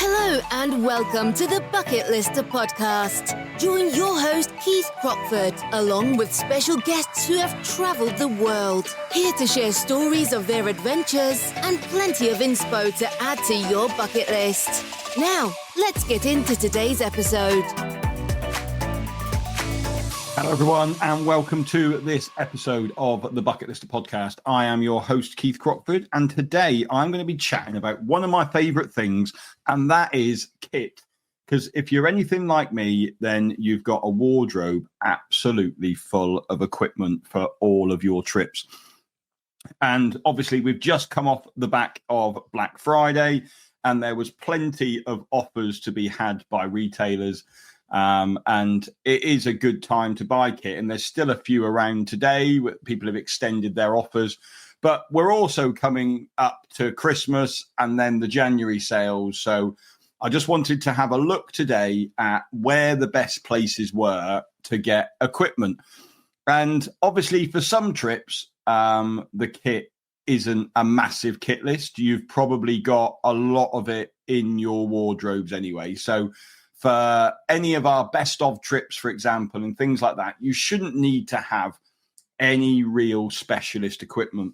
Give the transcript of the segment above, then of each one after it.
Hello and welcome to the Bucket Lister podcast. Join your host Keith Crockford along with special guests who have travelled the world, here to share stories of their adventures and plenty of inspo to add to your bucket list. Now, let's get into today's episode. Hello everyone and welcome to this episode of the Bucket Lister podcast. I am your host Keith Crockford, and today I'm going to be chatting about one of my favourite things, and that is kit. Because if you're anything like me, then you've got a wardrobe absolutely full of equipment for all of your trips. And obviously we've just come off the back of Black Friday, and there was plenty of offers to be had by retailers. And it is a good time to buy kit, and there's still a few around today. People have extended their offers, but we're also coming up to Christmas and then the January sales. So I just wanted to have a look today at where the best places were to get equipment. And obviously for some trips, the kit isn't a massive kit list. You've probably got a lot of it in your wardrobes anyway. So for any of our best of trips, for example, and things like that, you shouldn't need to have any real specialist equipment.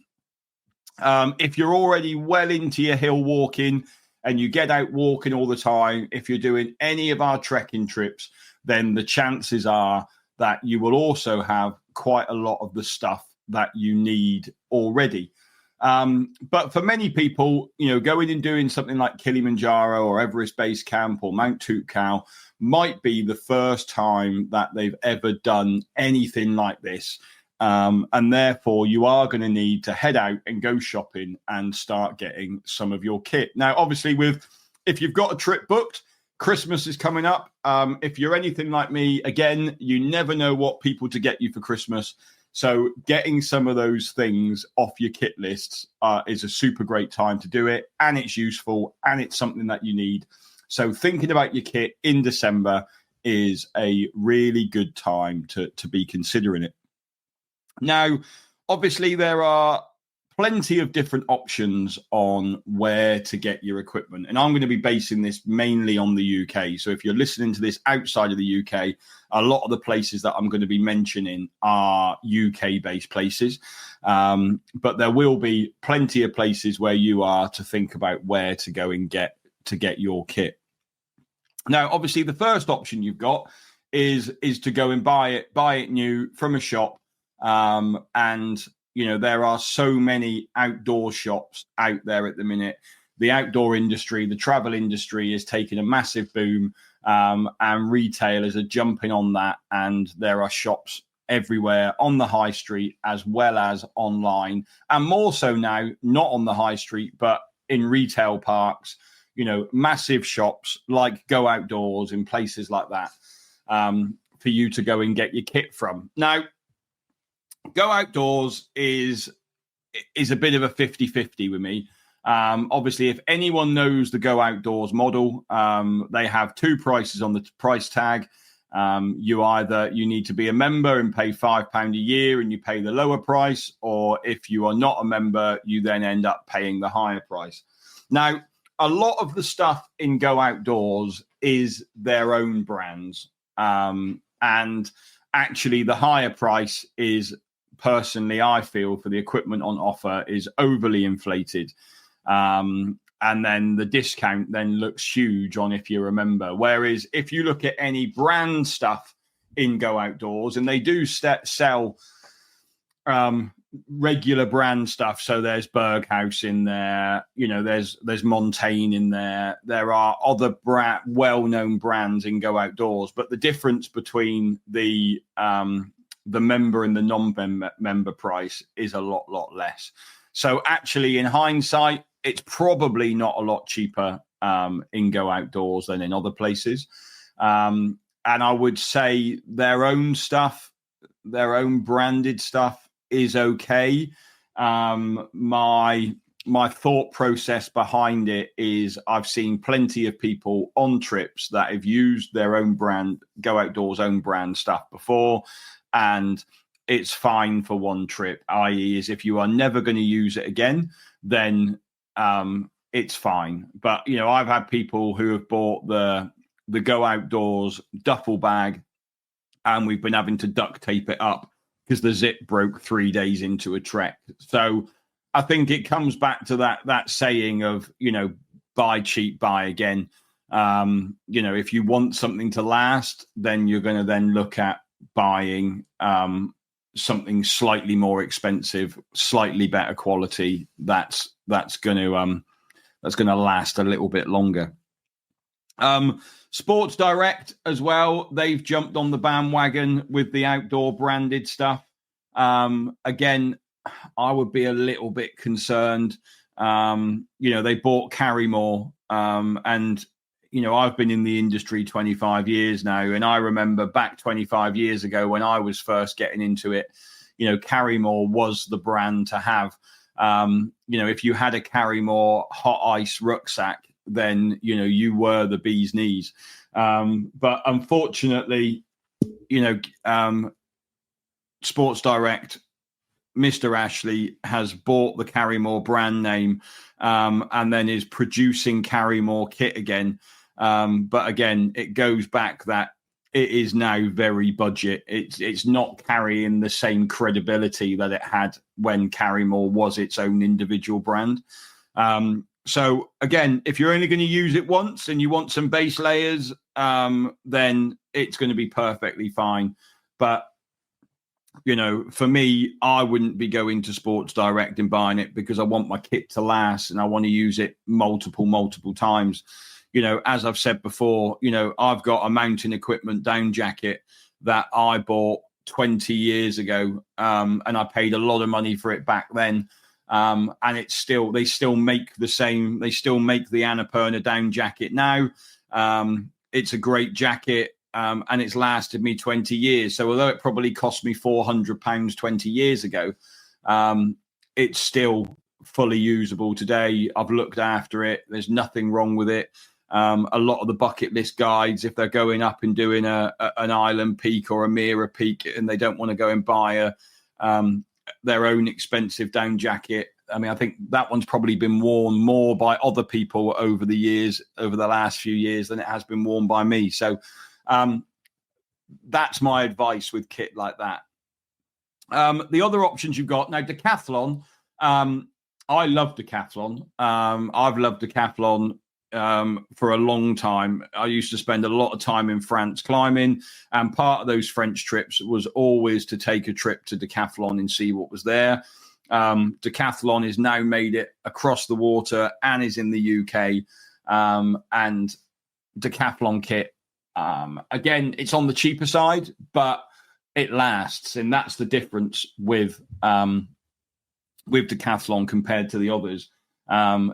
If you're already well into your hill walking and you get out walking all the time, if you're doing any of our trekking trips, then the chances are that you will also have quite a lot of the stuff that you need already. But for many people, going and doing something like Kilimanjaro or Everest Base Camp or Mount Tootcow might be the first time that they've ever done anything like this. And therefore, you are going to need to head out and go shopping and start getting some of your kit. Now, obviously, if you've got a trip booked, Christmas is coming up. If you're anything like me, again, you never know what people to get you for Christmas. So getting some of those things off your kit lists is a super great time to do it, and it's useful, and it's something that you need. So thinking about your kit in December is a really good time to be considering it. Now, obviously, there are plenty of different options on where to get your equipment, and I'm going to be basing this mainly on the UK. So if you're listening to this outside of the UK, a lot of the places that I'm going to be mentioning are UK-based places, but there will be plenty of places where you are to think about where to go and get your kit. Now, obviously, the first option you've got is to go and buy it new from a shop, and there are so many outdoor shops out there at the minute. The outdoor industry, the travel industry is taking a massive boom, and retailers are jumping on that. And there are shops everywhere on the high street as well as online, and more so now, not on the high street, but in retail parks, massive shops like Go Outdoors in places like that, for you to go and get your kit from. Now, Go Outdoors is a bit of a 50-50 with me. Obviously, if anyone knows the Go Outdoors model, they have two prices on the price tag. You need to be a member and pay £5 a year and you pay the lower price, or if you are not a member, you then end up paying the higher price. Now, a lot of the stuff in Go Outdoors is their own brands. And actually, the higher price is, personally, I feel, for the equipment on offer is overly inflated. And then the discount then looks huge on if you're a member. Whereas if you look at any brand stuff in Go Outdoors, and they do sell regular brand stuff. So there's Berghaus in there, there's Montaigne in there. There are other well-known brands in Go Outdoors, but the difference between the member and the non-member price is a lot less. So actually, in hindsight, it's probably not a lot cheaper in Go Outdoors than in other places. And I would say their own stuff, their own branded stuff is okay. My thought process behind it is I've seen plenty of people on trips that have used their own brand, Go Outdoors' own brand stuff before, and it's fine for one trip, i.e. is if you are never going to use it again, then it's fine. But, I've had people who have bought the Go Outdoors duffel bag, and we've been having to duct tape it up because the zip broke 3 days into a trek. So I think it comes back to that saying of, buy cheap, buy again. If you want something to last, then you're going to then look at buying something slightly more expensive, slightly better quality. That's going to last a little bit longer. Sports Direct as well. They've jumped on the bandwagon with the outdoor branded stuff. Again, I would be a little bit concerned. They bought Carrymore, and I've been in the industry 25 years now, and I remember back 25 years ago when I was first getting into it, Carrymore was the brand to have. If you had a Carrymore hot ice rucksack, then you were the bee's knees. But unfortunately, Sports Direct, Mr. Ashley has bought the Carrymore brand name, and then is producing Carrymore kit again. But again, it goes back that it is now very budget. It's not carrying the same credibility that it had when Carrymore was its own individual brand. So again, if you're only going to use it once and you want some base layers, then it's going to be perfectly fine. But for me, I wouldn't be going to Sports Direct and buying it because I want my kit to last and I want to use it multiple times. As I've said before, I've got a mountain equipment down jacket that I bought 20 years ago, and I paid a lot of money for it back then. And they still make the same. They still make the Annapurna down jacket now. It's a great jacket. And it's lasted me 20 years. So although it probably cost me £400 20 years ago, it's still fully usable today. I've looked after it. There's nothing wrong with it. A lot of the bucket list guides, if they're going up and doing an island peak or a Mira peak, and they don't want to go and buy their own expensive down jacket, I mean, I think that one's probably been worn more by other people over the last few years than it has been worn by me. So that's my advice with kit like that. The other options you've got now, Decathlon. I love Decathlon. I've loved Decathlon for a long time. I used to spend a lot of time in France climbing, and part of those French trips was always to take a trip to Decathlon and see what was there. Decathlon has now made it across the water and is in the UK. And Decathlon kit, again, it's on the cheaper side, but it lasts, and that's the difference with Decathlon compared to the others,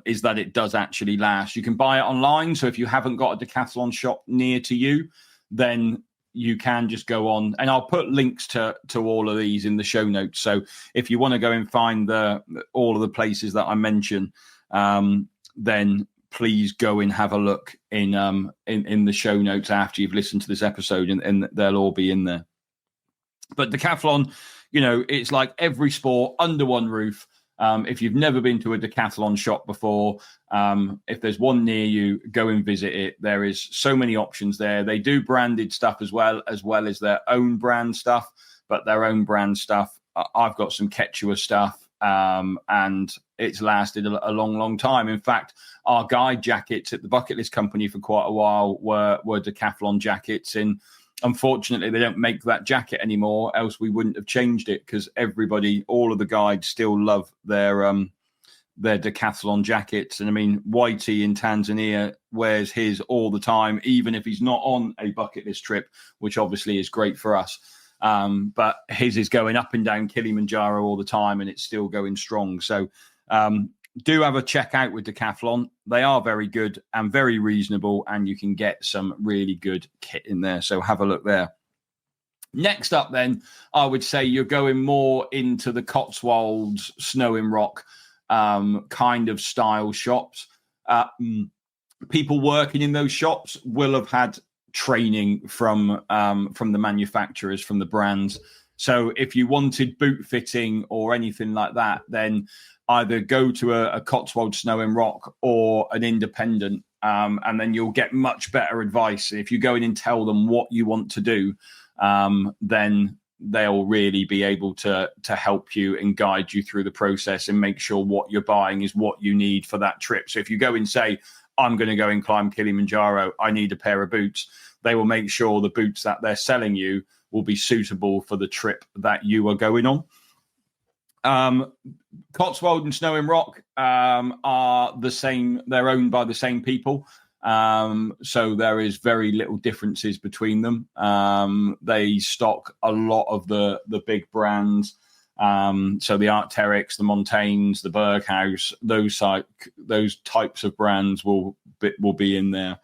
is that it does actually last. You can buy it online, so if you haven't got a Decathlon shop near to you, then you can just go on, and I'll put links to all of these in the show notes. So if you want to go and find all of the places that I mention, then please go and have a look in the show notes after you've listened to this episode, and they'll all be in there. But Decathlon, it's like every sport under one roof. If you've never been to a Decathlon shop before, if there's one near you, go and visit it. There is so many options there. They do branded stuff as well as their own brand stuff, but their own brand stuff, I've got some Quechua stuff, and it's lasted a long time. In fact, our guide jackets at the Bucket List Company for quite a while were Decathlon jackets, and unfortunately they don't make that jacket anymore, else we wouldn't have changed it, because all of the guides still love their Decathlon jackets. And I mean, Whitey in Tanzania wears his all the time, even if he's not on a bucket list trip, which obviously is great for us. But his is going up and down Kilimanjaro all the time, and it's still going strong. So do have a check out with Decathlon. They are very good and very reasonable, and you can get some really good kit in there. So have a look there. Next up, then, I would say you're going more into the Cotswolds, Snow and Rock kind of style shops. People working in those shops will have had training from the manufacturers, from the brands. So if you wanted boot fitting or anything like that, then either go to a Cotswold Snow and Rock or an independent, and then you'll get much better advice. If you go in and tell them what you want to do, then they'll really be able to help you and guide you through the process and make sure what you're buying is what you need for that trip. So if you go and say, I'm going to go and climb Kilimanjaro, I need a pair of boots, they will make sure the boots that they're selling you will be suitable for the trip that you are going on. Cotswold and Snow and Rock are the same. They're owned by the same people. So there is very little differences between them. They stock a lot of the big brands. So the Arc'teryx, the Montaignes, the Berghaus, those types of brands will be in there.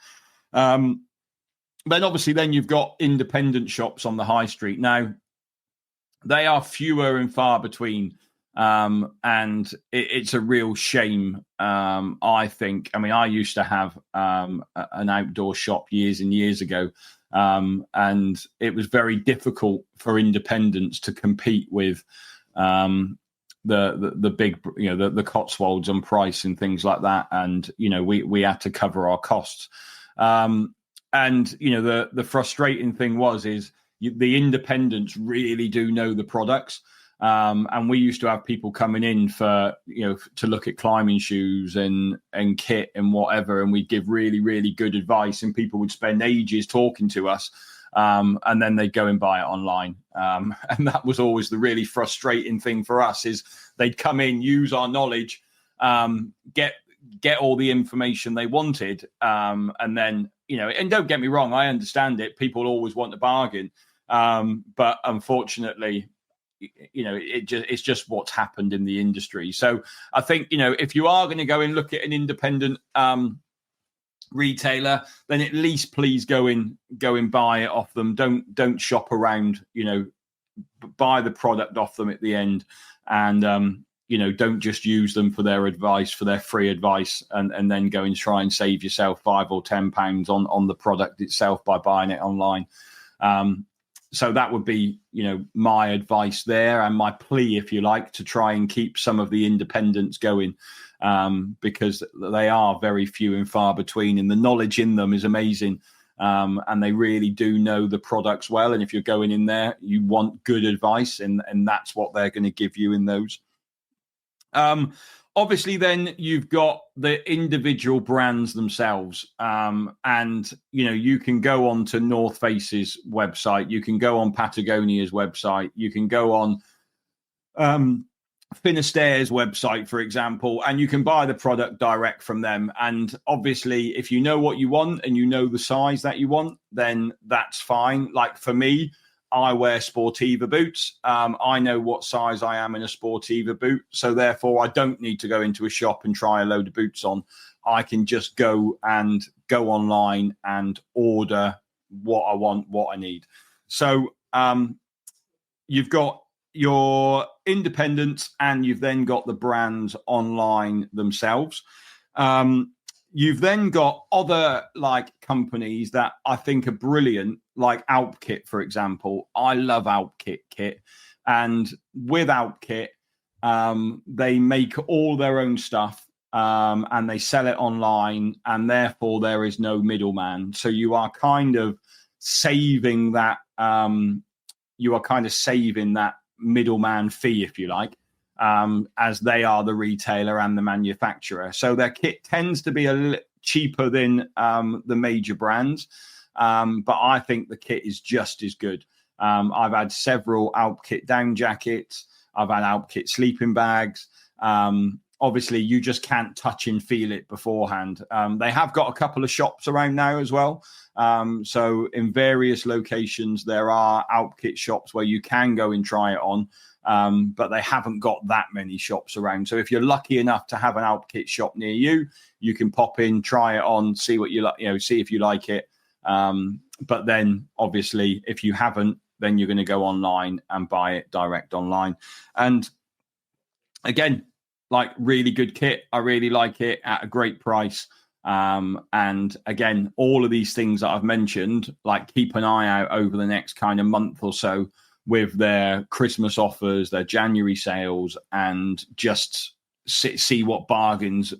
Then obviously then you've got independent shops on the high street. Now, they are fewer and far between. And it's a real shame, I think. I mean, I used to have an outdoor shop years and years ago, and it was very difficult for independents to compete with the big, the Cotswolds on price and things like that. And, we had to cover our costs. And, the frustrating thing is the independents really do know the products. And we used to have people coming in for, to look at climbing shoes and kit and whatever. And we'd give really, really good advice, and people would spend ages talking to us. And then they'd go and buy it online. And that was always the really frustrating thing for us, is they'd come in, use our knowledge, get all the information they wanted. And then, and don't get me wrong, I understand it. People always want a bargain. But unfortunately, it's just what's happened in the industry. So I think, if you are going to go and look at an independent retailer, then at least please go and buy it off them. Don't shop around, buy the product off them at the end. And, don't just use them for their advice, for their free advice, and then go and try and save yourself £5 or £10 on the product itself by buying it online. So that would be, my advice there, and my plea, if you like, to try and keep some of the independents going, because they are very few and far between, and the knowledge in them is amazing. And they really do know the products well. And if you're going in there, you want good advice, and that's what they're going to give you in those. Obviously, then you've got the individual brands themselves. And, you can go on to North Face's website. You can go on Patagonia's website. You can go on Finisterre's website, for example, and you can buy the product direct from them. And obviously, if you know what you want and you know the size that you want, then that's fine. Like for me, I wear Sportiva boots. I know what size I am in a Sportiva boot. So therefore, I don't need to go into a shop and try a load of boots on. I can just go online and order what I want, what I need. So you've got your independents, and you've then got the brands online themselves. You've then got other companies that I think are brilliant, like Alpkit, for example. I love Alpkit kit. And with Alpkit, they make all their own stuff, and they sell it online, and therefore there is no middleman. So you are kind of saving that middleman fee, if you like, as they are the retailer and the manufacturer. So their kit tends to be a little cheaper than the major brands, but I think the kit is just as good. I've had several Alpkit down jackets. I've had Alpkit sleeping bags. Obviously, you just can't touch and feel it beforehand. They have got a couple of shops around now as well. So in various locations, there are Alpkit shops where you can go and try it on. But they haven't got that many shops around. So if you're lucky enough to have an Alpkit shop near you, you can pop in, try it on, see what you like, see if you like it. But then obviously, if you haven't, then you're going to go online and buy it direct online. And again, really good kit. I really like it at a great price. And again, all of these things that I've mentioned, keep an eye out over the next kind of month or so. with their Christmas offers, their January sales, and just see what bargains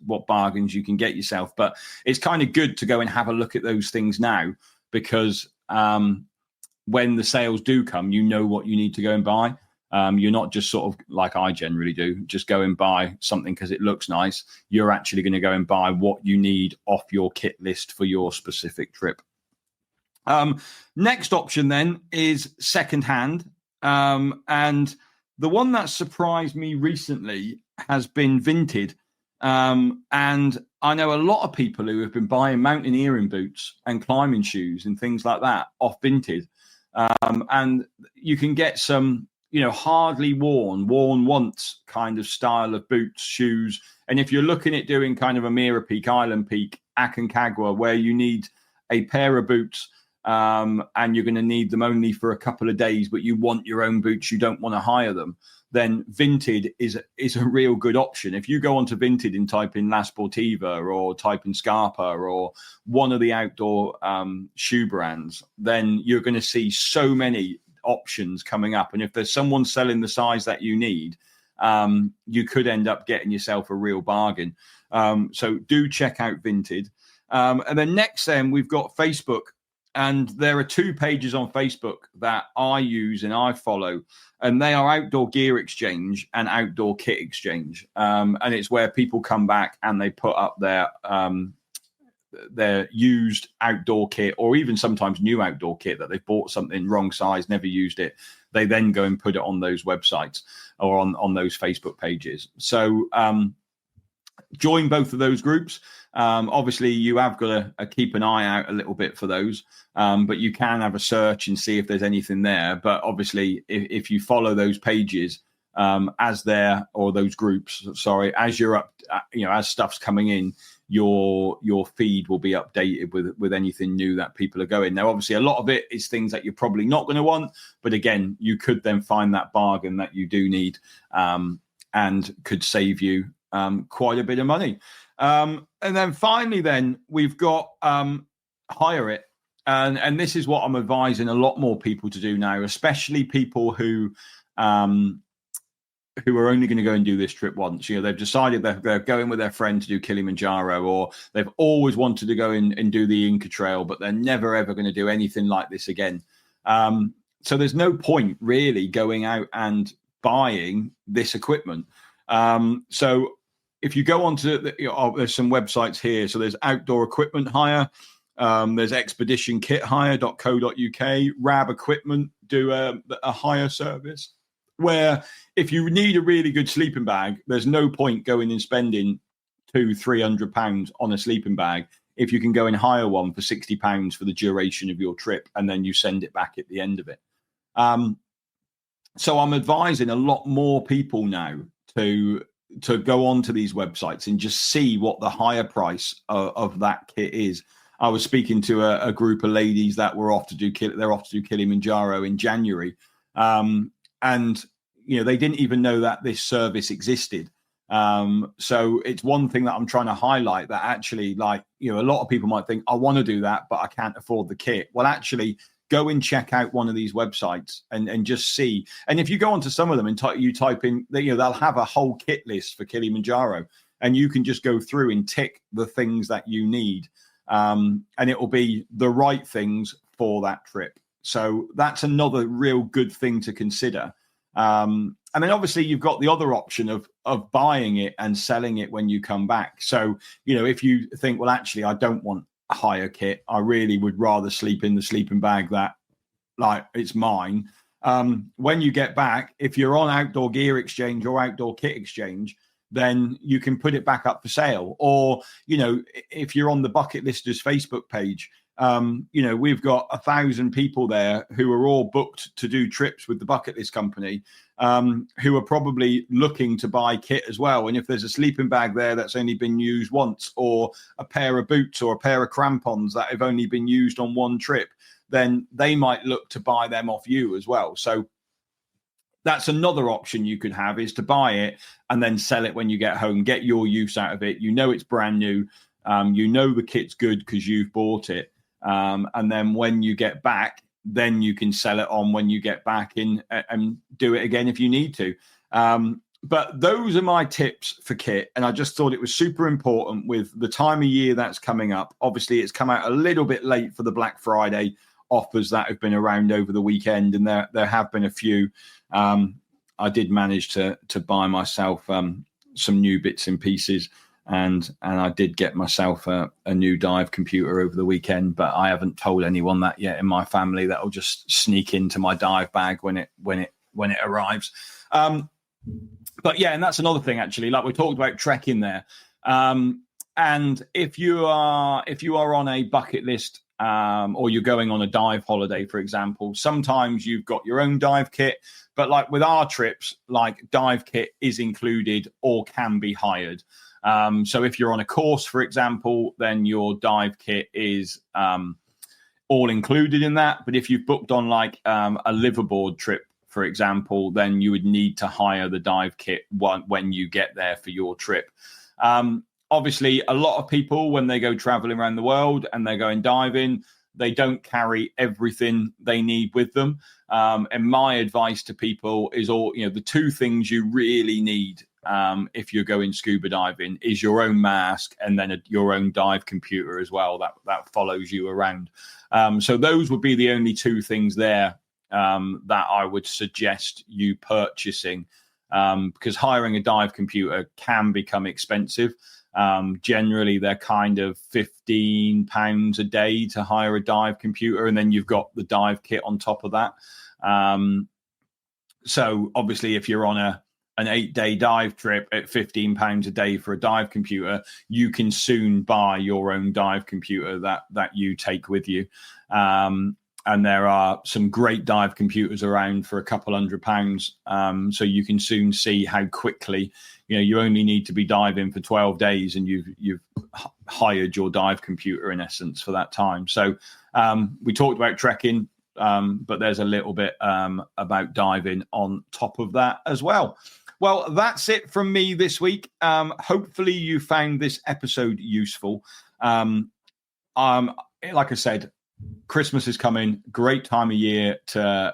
you can get yourself. But it's kind of good to go and have a look at those things now, because when the sales do come, you know what you need to go and buy. You're not just sort of like I generally do, just go and buy something because it looks nice. You're actually going to go and buy what you need off your kit list for your specific trip. Next option then is secondhand. And the one that surprised me recently has been Vinted. And I know a lot of people who have been buying mountaineering boots and climbing shoes and things like that off Vinted. And you can get some, hardly worn once kind of style of boots, shoes. And if you're looking at doing kind of a Mira Peak, Island Peak, Aconcagua, where you need a pair of boots, and you're going to need them only for a couple of days, but you want your own boots, you don't want to hire them, then Vinted is a real good option. If you go onto Vinted and type in La Sportiva or type in Scarpa or one of the outdoor shoe brands, then you're going to see so many options coming up. And if there's someone selling the size that you need, you could end up getting yourself a real bargain. So do check out Vinted. And then next, then we've got Facebook. And there are 2 pages on Facebook that I use and I follow, and they are Outdoor Gear Exchange and Outdoor Kit Exchange. And it's where people come back and they put up their used outdoor kit, or even sometimes new outdoor kit that they bought something wrong size, never used it. They then go and put it on those websites or on those Facebook pages. So join both of those groups. Obviously, you have got to keep an eye out a little bit for those, but you can have a search and see if there's anything there. But obviously, if you follow those pages as those groups, as you're up, as stuff's coming in, your feed will be updated with anything new that people are going. Now, obviously, a lot of it is things that you're probably not going to want, but again, you could then find that bargain that you do need, and could save you quite a bit of money. And then finally, then we've got hire it. And this is what I'm advising a lot more people to do now, especially people who are only going to go and do this trip once. They've decided they're going with their friend to do Kilimanjaro, or they've always wanted to go and do the Inca Trail, but they're never, ever going to do anything like this again. So there's no point really going out and buying this equipment. So if you go onto there's some websites here. So there's Outdoor Equipment Hire. There's expeditionkithire.co.uk. Rab Equipment do a hire service, where if you need a really good sleeping bag, there's no point going and spending £200-300 on a sleeping bag if you can go and hire one for £60 for the duration of your trip, and then you send it back at the end of it. So I'm advising a lot more people now to go onto these websites and just see what the higher price of that kit is. I was speaking to a group of ladies that were off to do Kilimanjaro in January, and they didn't even know that this service existed. So it's one thing that I'm trying to highlight, that actually, a lot of people might think, I want to do that, but I can't afford the kit. Well, actually, go and check out one of these websites and just see. And if you go onto some of them and you type in, they'll have a whole kit list for Kilimanjaro, and you can just go through and tick the things that you need. And it will be the right things for that trip. So that's another real good thing to consider. And then obviously you've got the other option of buying it and selling it when you come back. So, if you think, well, actually, I don't want a hire kit, I really would rather sleep in the sleeping bag that it's mine. When you get back, if you're on Outdoor Gear Exchange or Outdoor Kit Exchange, then you can put it back up for sale. Or, if you're on the Bucket Listers Facebook page, we've got 1,000 people there who are all booked to do trips with the Bucket List Company, who are probably looking to buy kit as well. And if there's a sleeping bag there that's only been used once, or a pair of boots or a pair of crampons that have only been used on one trip, then they might look to buy them off you as well. So that's another option you could have, is to buy it and then sell it when you get home, get your use out of it. It's brand new. The kit's good because you've bought it. And then when you get back, then you can sell it on when you get back in and do it again if you need to. But those are my tips for kit. And I just thought it was super important with the time of year that's coming up. Obviously, it's come out a little bit late for the Black Friday offers that have been around over the weekend. And there have been a few. I did manage to buy myself some new bits and pieces. And I did get myself a new dive computer over the weekend, but I haven't told anyone that yet in my family. That'll just sneak into my dive bag when it arrives. But yeah, and that's another thing actually. Like we talked about trekking there, and if you are on a bucket list or you're going on a dive holiday, for example, sometimes you've got your own dive kit. But like with our trips, like dive kit is included or can be hired. So if you're on a course, for example, then your dive kit is all included in that. But if you've booked on like a liveaboard trip, for example, then you would need to hire the dive kit when you get there for your trip. Obviously, a lot of people, when they go traveling around the world and they're going diving, they don't carry everything they need with them. And my advice to people is the two things you really need if you're going scuba diving is your own mask and then your own dive computer as well that follows you around. So those would be the only two things there that I would suggest you purchasing, because hiring a dive computer can become expensive. Generally, they're kind of £15 a day to hire a dive computer, and then you've got the dive kit on top of that. So obviously, if you're on an 8-day dive trip at £15 a day for a dive computer, you can soon buy your own dive computer that you take with you. And there are some great dive computers around for a couple £100. So you can soon see how quickly, you only need to be diving for 12 days and you've hired your dive computer in essence for that time. So we talked about trekking, but there's a little bit about diving on top of that as well. Well, that's it from me this week. Hopefully you found this episode useful. Like I said, Christmas is coming. Great time of year to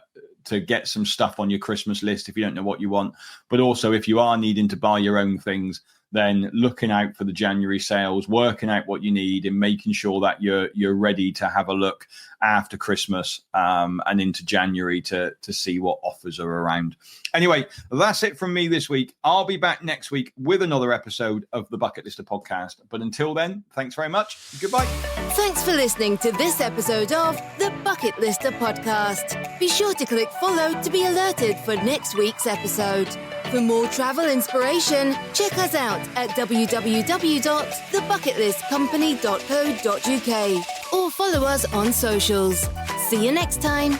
get some stuff on your Christmas list if you don't know what you want. But also, if you are needing to buy your own things, then looking out for the January sales, working out what you need and making sure that you're ready to have a look after Christmas and into January to see what offers are around. Anyway, that's it from me this week. I'll be back next week with another episode of the Bucket Lister podcast. But until then, thanks very much. Goodbye. Thanks for listening to this episode of the Bucket Lister podcast. Be sure to click follow to be alerted for next week's episode. For more travel inspiration, check us out at www.thebucketlistcompany.co.uk or follow us on socials. See you next time.